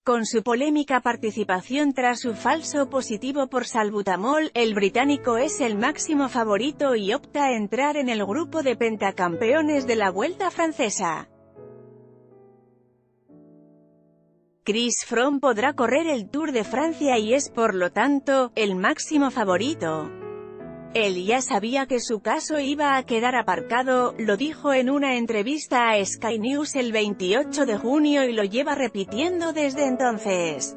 Con su polémica participación tras su falso positivo por salbutamol, el británico es el máximo favorito y opta a entrar en el grupo de pentacampeones de la Vuelta Francesa. Chris Froome podrá correr el Tour de Francia y es, por lo tanto, el máximo favorito. Él ya sabía que su caso iba a quedar aparcado, lo dijo en una entrevista a Sky News el 28 de junio y lo lleva repitiendo desde entonces.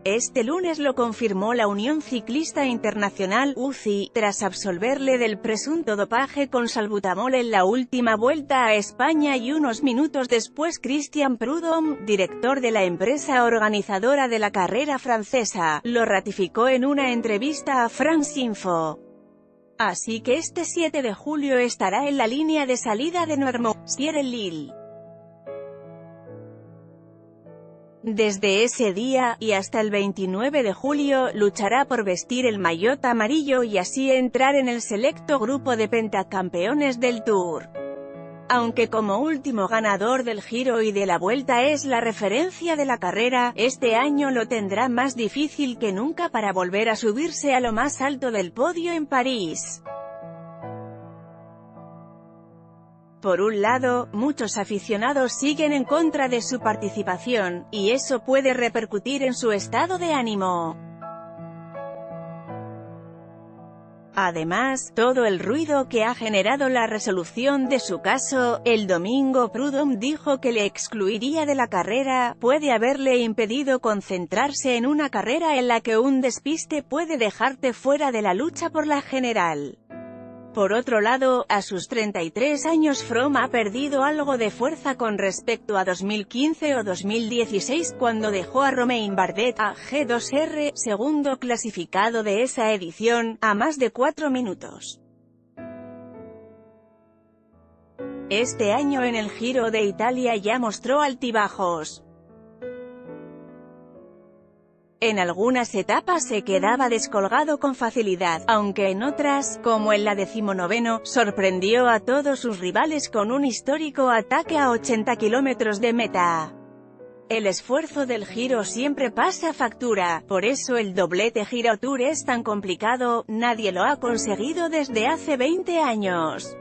Este lunes lo confirmó la Unión Ciclista Internacional, UCI, tras absolverle del presunto dopaje con salbutamol en la última Vuelta a España y unos minutos después Christian Prudhomme, director de la empresa organizadora de la carrera francesa, lo ratificó en una entrevista a France Info. Así que este 7 de julio estará en la línea de salida de Noirmoutier-en-l'Île. Desde ese día, y hasta el 29 de julio, luchará por vestir el maillot amarillo y así entrar en el selecto grupo de pentacampeones del Tour. Aunque como último ganador del Giro y de la Vuelta es la referencia de la carrera, este año lo tendrá más difícil que nunca para volver a subirse a lo más alto del podio en París. Por un lado, muchos aficionados siguen en contra de su participación, y eso puede repercutir en su estado de ánimo. Además, todo el ruido que ha generado la resolución de su caso, el domingo Prudhomme dijo que le excluiría de la carrera, puede haberle impedido concentrarse en una carrera en la que un despiste puede dejarte fuera de la lucha por la general. Por otro lado, a sus 33 años Froome ha perdido algo de fuerza con respecto a 2015 o 2016 cuando dejó a Romain Bardet, a G2R, segundo clasificado de esa edición, a más de 4 minutos. Este año en el Giro de Italia ya mostró altibajos. En algunas etapas se quedaba descolgado con facilidad, aunque en otras, como en la 19ª, sorprendió a todos sus rivales con un histórico ataque a 80 kilómetros de meta. El esfuerzo del Giro siempre pasa factura, por eso el doblete Giro Tour es tan complicado, nadie lo ha conseguido desde hace 20 años.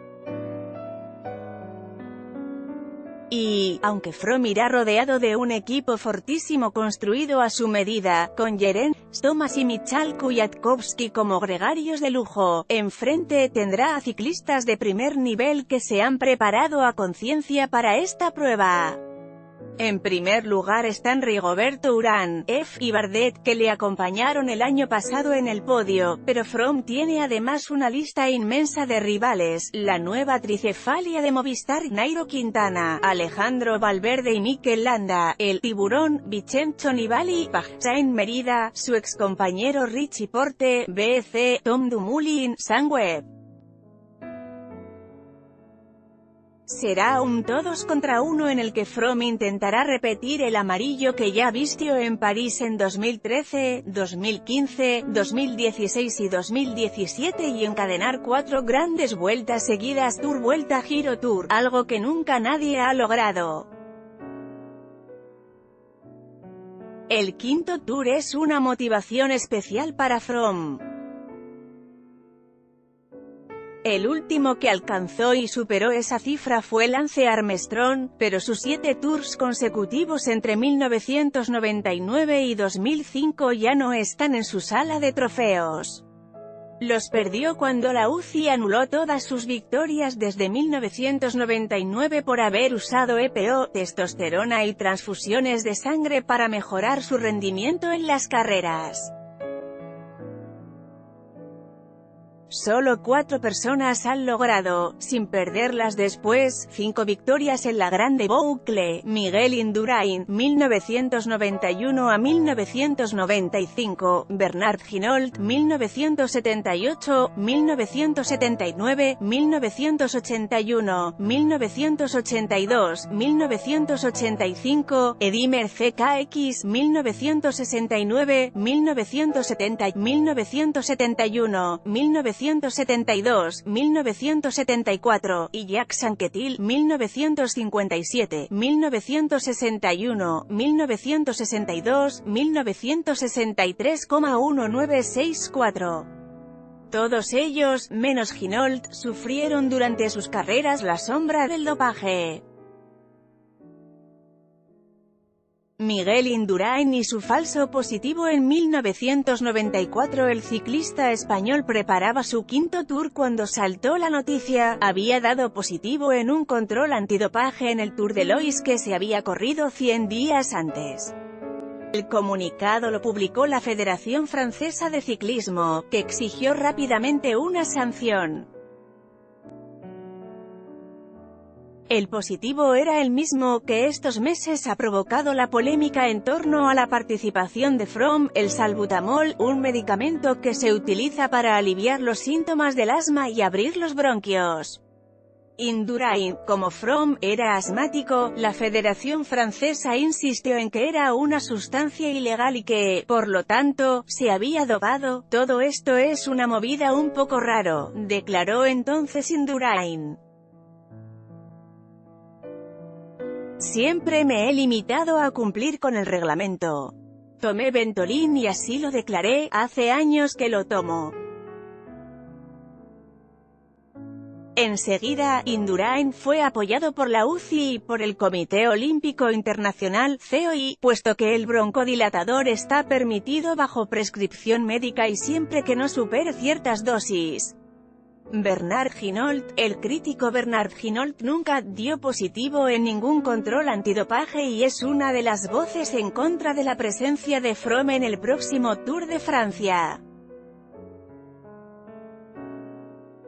Y, aunque Froome irá rodeado de un equipo fortísimo construido a su medida, con Geraint Thomas y Michał Kwiatkowski como gregarios de lujo, enfrente tendrá a ciclistas de primer nivel que se han preparado a conciencia para esta prueba. En primer lugar están Rigoberto Urán, y Bardet, que le acompañaron el año pasado en el podio, pero Froome tiene además una lista inmensa de rivales, la nueva tricefalia de Movistar, Nairo Quintana, Alejandro Valverde y Mikel Landa, el tiburón, Vincenzo Nibali, Bahrain Merida, su excompañero Richie Porte, BC, Tom Dumoulin, Sunweb. Será un todos contra uno en el que Froome intentará repetir el amarillo que ya vistió en París en 2013, 2015, 2016 y 2017 y encadenar 4 grandes vueltas seguidas Tour Vuelta Giro Tour, algo que nunca nadie ha logrado. El quinto Tour es una motivación especial para Froome. El último que alcanzó y superó esa cifra fue Lance Armstrong, pero sus 7 Tours consecutivos entre 1999 y 2005 ya no están en su sala de trofeos. Los perdió cuando la UCI anuló todas sus victorias desde 1999 por haber usado EPO, testosterona y transfusiones de sangre para mejorar su rendimiento en las carreras. Solo 4 personas han logrado, sin perderlas después, 5 victorias en la Grande Boucle: Miguel Indurain, 1991 a 1995, Bernard Hinault, 1978, 1979, 1981, 1982, 1985, Edimer CKX, 1969, 1970, 1971, 1975, 1972, 1974, y Jacques Anquetil, 1957, 1961, 1962, 1963,1964. Todos ellos, menos Hinault, sufrieron durante sus carreras la sombra del dopaje. Miguel Indurain y su falso positivo. En 1994 el ciclista español preparaba su quinto Tour cuando saltó la noticia: había dado positivo en un control antidopaje en el Tour de Lois que se había corrido 100 días antes. El comunicado lo publicó la Federación Francesa de Ciclismo, que exigió rápidamente una sanción. El positivo era el mismo que estos meses ha provocado la polémica en torno a la participación de Froome, el salbutamol, un medicamento que se utiliza para aliviar los síntomas del asma y abrir los bronquios. Indurain, como Froome, era asmático. La Federación Francesa insistió en que era una sustancia ilegal y que, por lo tanto, se había dopado. Todo esto es una movida un poco raro, declaró entonces Indurain. Siempre me he limitado a cumplir con el reglamento. Tomé Ventolin y así lo declaré, hace años que lo tomo. Enseguida, Indurain fue apoyado por la UCI y por el Comité Olímpico Internacional, COI, puesto que el broncodilatador está permitido bajo prescripción médica y siempre que no supere ciertas dosis. Bernard Hinault, el crítico Bernard Hinault nunca dio positivo en ningún control antidopaje y es una de las voces en contra de la presencia de Froome en el próximo Tour de Francia.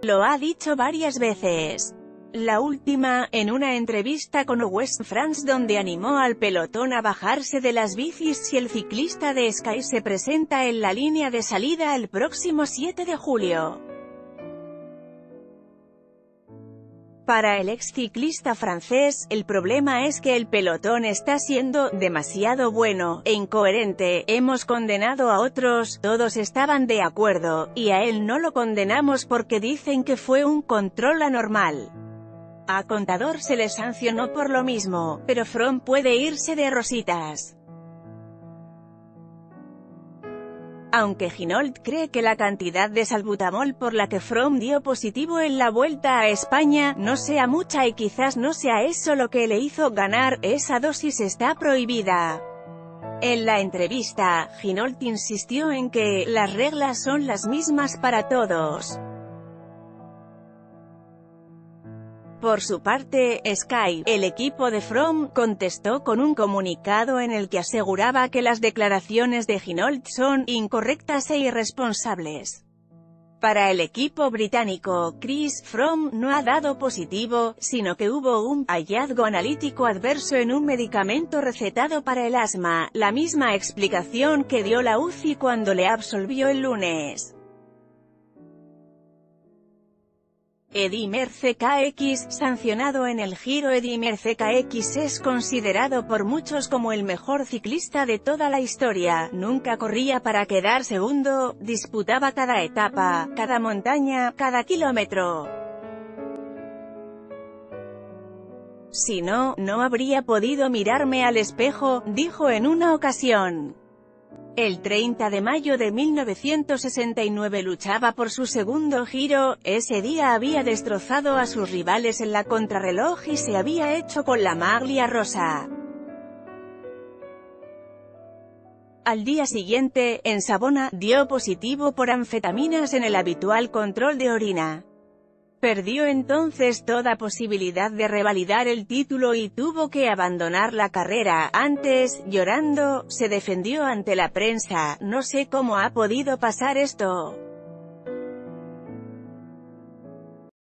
Lo ha dicho varias veces. La última, en una entrevista con Ouest France donde animó al pelotón a bajarse de las bicis si el ciclista de Sky se presenta en la línea de salida el próximo 7 de julio. Para el ex ciclista francés, el problema es que el pelotón está siendo demasiado bueno e incoherente. Hemos condenado a otros, todos estaban de acuerdo, y a él no lo condenamos porque dicen que fue un control anormal. A Contador se le sancionó por lo mismo, pero Froome puede irse de rositas. Aunque Hinault cree que la cantidad de salbutamol por la que Froome dio positivo en la Vuelta a España no sea mucha y quizás no sea eso lo que le hizo ganar, esa dosis está prohibida. En la entrevista, Hinault insistió en que las reglas son las mismas para todos. Por su parte, Sky, el equipo de Froome, contestó con un comunicado en el que aseguraba que las declaraciones de Hinault son incorrectas e irresponsables. Para el equipo británico, Chris Froome no ha dado positivo, sino que hubo un hallazgo analítico adverso en un medicamento recetado para el asma, la misma explicación que dio la UCI cuando le absolvió el lunes. Eddy Merckx, sancionado en el Giro. Eddy Merckx es considerado por muchos como el mejor ciclista de toda la historia. Nunca corría para quedar segundo, disputaba cada etapa, cada montaña, cada kilómetro. Si no, no habría podido mirarme al espejo, dijo en una ocasión. El 30 de mayo de 1969 luchaba por su segundo Giro. Ese día había destrozado a sus rivales en la contrarreloj y se había hecho con la maglia rosa. Al día siguiente, en Savona, dio positivo por anfetaminas en el habitual control de orina. Perdió entonces toda posibilidad de revalidar el título y tuvo que abandonar la carrera. Antes, llorando, se defendió ante la prensa: no sé cómo ha podido pasar esto.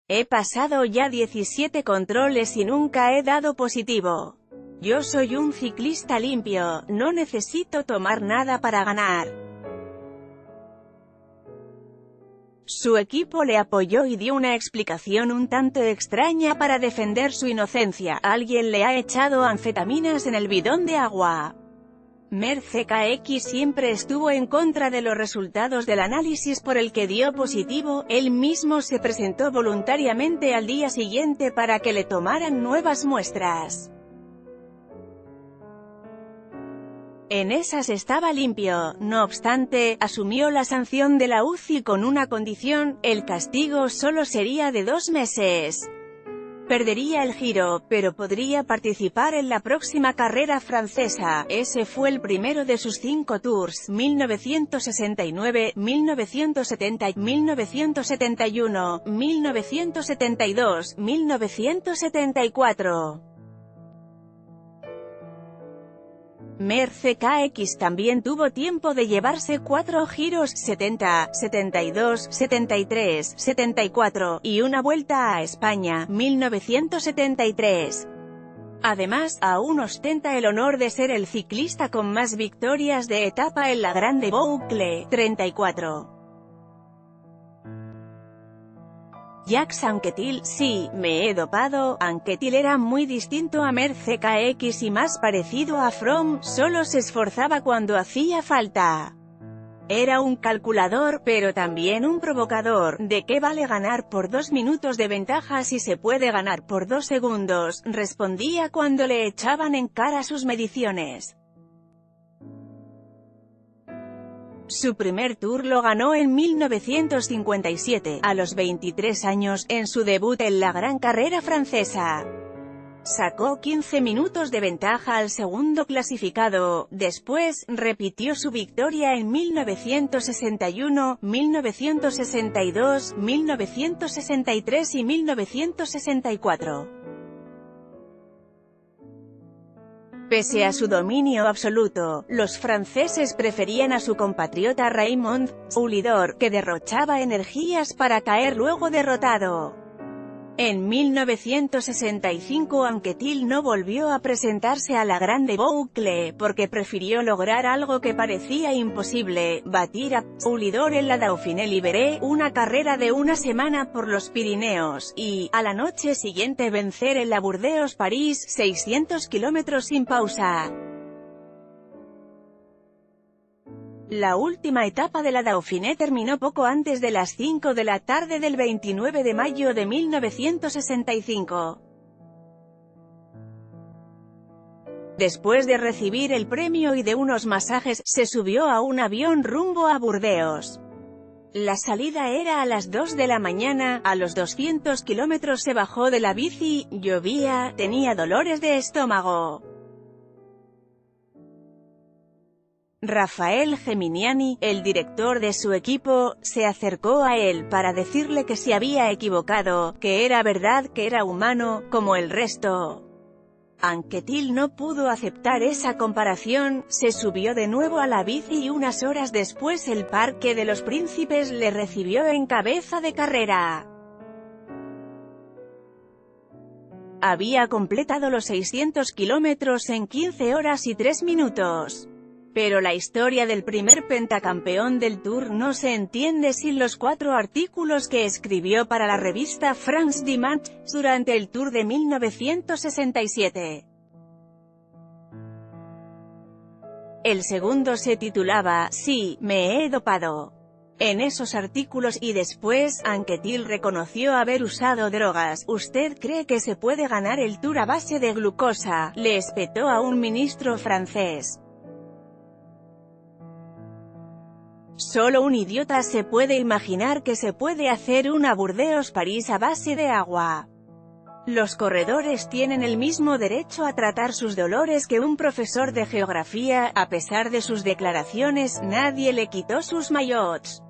He pasado ya 17 controles y nunca he dado positivo. Yo soy un ciclista limpio, no necesito tomar nada para ganar. Su equipo le apoyó y dio una explicación un tanto extraña para defender su inocencia: alguien le ha echado anfetaminas en el bidón de agua. MerckX siempre estuvo en contra de los resultados del análisis por el que dio positivo. Él mismo se presentó voluntariamente al día siguiente para que le tomaran nuevas muestras. En esas estaba limpio. No obstante, asumió la sanción de la UCI con una condición: el castigo solo sería de 2 meses. Perdería el Giro, pero podría participar en la próxima carrera francesa. Ese fue el primero de sus 5 tours: 1969, 1970, 1971, 1972, 1974. MerckX también tuvo tiempo de llevarse 4 giros: 70, 72, 73, 74, y una vuelta a España, 1973. Además, aún ostenta el honor de ser el ciclista con más victorias de etapa en la Grande Boucle, 34. Jacques Anquetil: sí, me he dopado. Anquetil era muy distinto a MerckX y más parecido a Froome, solo se esforzaba cuando hacía falta. Era un calculador, pero también un provocador. ¿De qué vale ganar por 2 minutos de ventaja si se puede ganar por 2 segundos?, respondía cuando le echaban en cara sus mediciones. Su primer Tour lo ganó en 1957, a los 23 años, en su debut en la Gran Carrera francesa. Sacó 15 minutos de ventaja al segundo clasificado. Después, repitió su victoria en 1961, 1962, 1963 y 1964. Pese a su dominio absoluto, los franceses preferían a su compatriota Raymond Poulidor, que derrochaba energías para caer luego derrotado. En 1965 Anquetil no volvió a presentarse a la Grande Boucle, porque prefirió lograr algo que parecía imposible: batir a Poulidor en la Dauphiné Libéré, una carrera de una semana por los Pirineos, y, a la noche siguiente, vencer en la Burdeos-París, 600 kilómetros sin pausa. La última etapa de la Dauphiné terminó poco antes de las 5 de la tarde del 29 de mayo de 1965. Después de recibir el premio y de unos masajes, se subió a un avión rumbo a Burdeos. La salida era a las 2 de la mañana, a los 200 kilómetros se bajó de la bici, llovía, tenía dolores de estómago. Rafael Geminiani, el director de su equipo, se acercó a él para decirle que se había equivocado, que era verdad, que era humano, como el resto. Anquetil no pudo aceptar esa comparación, se subió de nuevo a la bici y unas horas después el Parque de los Príncipes le recibió en cabeza de carrera. Había completado los 600 kilómetros en 15 horas y 3 minutos. Pero la historia del primer pentacampeón del Tour no se entiende sin los 4 artículos que escribió para la revista France Dimanche, durante el Tour de 1967. El segundo se titulaba «Sí, me he dopado». En esos artículos y después, Anquetil reconoció haber usado drogas. «¿Usted cree que se puede ganar el Tour a base de glucosa?», le espetó a un ministro francés. Solo un idiota se puede imaginar que se puede hacer una Burdeos-París a base de agua. Los corredores tienen el mismo derecho a tratar sus dolores que un profesor de geografía. A pesar de sus declaraciones, nadie le quitó sus maillots.